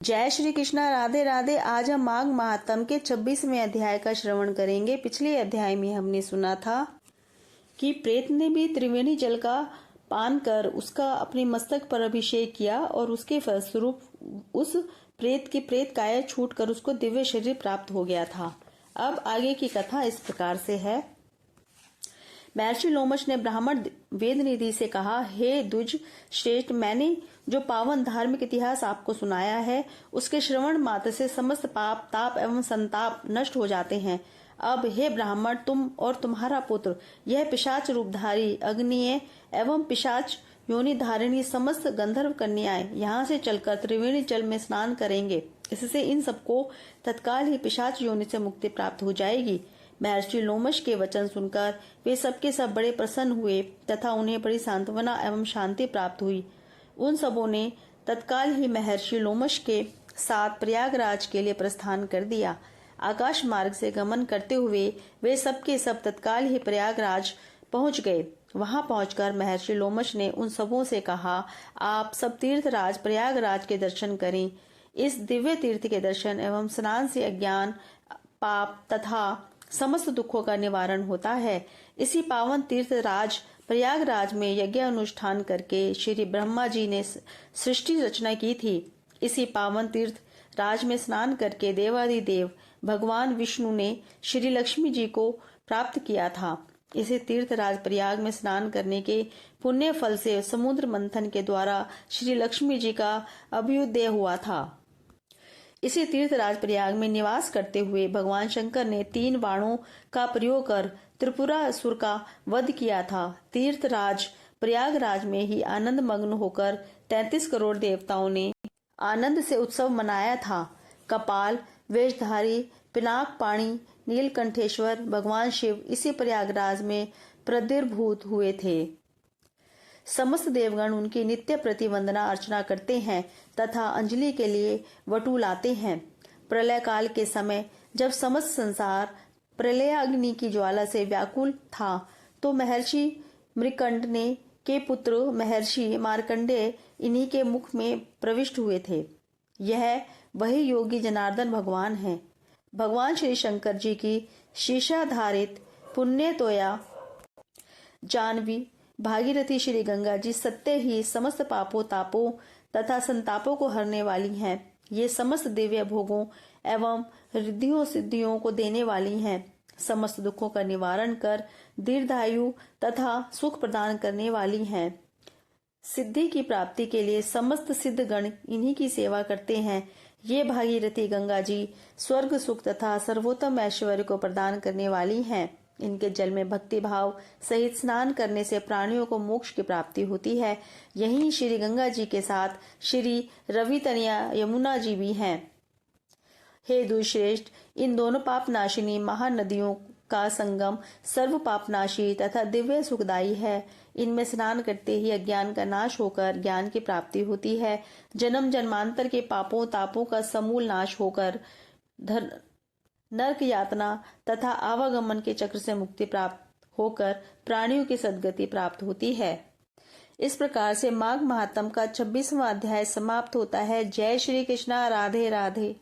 जय श्री कृष्णा, राधे राधे। आज हम माघ महात्म के 26वें अध्याय का श्रवण करेंगे। पिछले अध्याय में हमने सुना था कि प्रेत ने भी त्रिवेणी जल का पान कर उसका अपने मस्तक पर अभिषेक किया और उसके फलस्वरूप उस प्रेत की प्रेत काया छूटकर उसको दिव्य शरीर प्राप्त हो गया था। अब आगे की कथा इस प्रकार से है। महर्षि लोमश ने ब्राह्मण वेदनिधि से कहा, हे द्विज श्रेष्ठ, मैंने जो पावन धार्मिक इतिहास आपको सुनाया है उसके श्रवण मात्र से समस्त पाप ताप एवं संताप नष्ट हो जाते हैं। अब हे ब्राह्मण, तुम और तुम्हारा पुत्र यह पिशाच रूपधारी अग्निय एवं पिशाच योनि धारिणी समस्त गंधर्व कन्याएं यहाँ से चलकर त्रिवेणी जल में स्नान करेंगे। इससे इन सबको तत्काल ही पिशाच योनि से मुक्ति प्राप्त हो जाएगी। महर्षि लोमश के वचन सुनकर वे सबके सब बड़े प्रसन्न हुए तथा उन्हें बड़ी सांत्वना एवं शांति प्राप्त हुई। उन सबों ने तत्काल ही महर्षि लोमश के साथ प्रयागराज के लिए प्रस्थान कर दिया। आकाश मार्ग से गमन करते हुए वे सबके सब तत्काल ही प्रयागराज पहुंच गए। वहां पहुंचकर महर्षि लोमश ने उन सबों से कहा, आप सब तीर्थराज प्रयागराज के दर्शन करें। इस दिव्य तीर्थ के दर्शन एवं स्नान से अज्ञान पाप तथा समस्त दुखों का निवारण होता है। इसी पावन तीर्थ राज प्रयागराज में यज्ञ अनुष्ठान करके श्री ब्रह्मा जी ने सृष्टि रचना की थी। इसी पावन तीर्थ राज में स्नान करके देवादिदेव भगवान विष्णु ने श्री लक्ष्मी जी को प्राप्त किया था। इसे तीर्थराज प्रयाग में स्नान करने के पुण्य फल से समुद्र मंथन के द्वारा श्री लक्ष्मी जी का अभ्युदय हुआ था। इसी तीर्थराज प्रयाग में निवास करते हुए भगवान शंकर ने 3 बाणों का प्रयोग कर त्रिपुरा असुर का वध किया था। तीर्थराज प्रयागराज में ही आनंद मग्न होकर 33 करोड़ देवताओं ने आनंद से उत्सव मनाया था। कपाल, वेशधारी, पिनाक पाणी, नीलकंठेश्वर भगवान शिव इसी प्रयागराज में प्रदिर्भूत हुए थे। समस्त देवगण उनकी नित्य प्रतिवंदना अर्चना करते हैं तथा अंजलि के लिए वटु लाते हैं। प्रलय काल के समय जब समस्त संसार प्रलयाग्नि की ज्वाला से व्याकुल था तो महर्षि मृकंड ने के पुत्र महर्षि मार्कंडेय इन्हीं के मुख में प्रविष्ट हुए थे। यह वही योगी जनार्दन भगवान हैं। भगवान श्री शंकर जी की शीशाधारित पुण्य तोया जानवी भागीरथी श्री गंगा जी सत्य ही समस्त पापों तापों तथा संतापों को हरने वाली हैं। ये समस्त दिव्य भोगों एवं रिद्धियों सिद्धियों को देने वाली हैं। समस्त दुखों का निवारण कर दीर्घायु तथा सुख प्रदान करने वाली हैं। सिद्धि की प्राप्ति के लिए समस्त सिद्ध गण इन्हीं की सेवा करते हैं। ये भागीरथी गंगा जी स्वर्ग सुख तथा सर्वोत्तम ऐश्वर्य को प्रदान करने वाली हैं। इनके जल में भक्ति भाव सहित स्नान करने से प्राणियों को मोक्ष की प्राप्ति होती है। यहीं श्री गंगा जी के साथ श्री रवि तनया यमुना जी भी हैं। हे दुश्रेष्ठ, इन दोनों पाप नाशिनी महानदियों का संगम सर्व पापनाशी तथा दिव्य सुखदायी है। इनमें स्नान करते ही अज्ञान का नाश होकर ज्ञान की प्राप्ति होती है। जन्म जन्मांतर के पापों तापों का समूल नाश होकर नरक यातना तथा आवागमन के चक्र से मुक्ति प्राप्त होकर प्राणियों की सद्गति प्राप्त होती है। इस प्रकार से माघ महात्म का 26वां अध्याय समाप्त होता है। जय श्री कृष्णा, राधे राधे।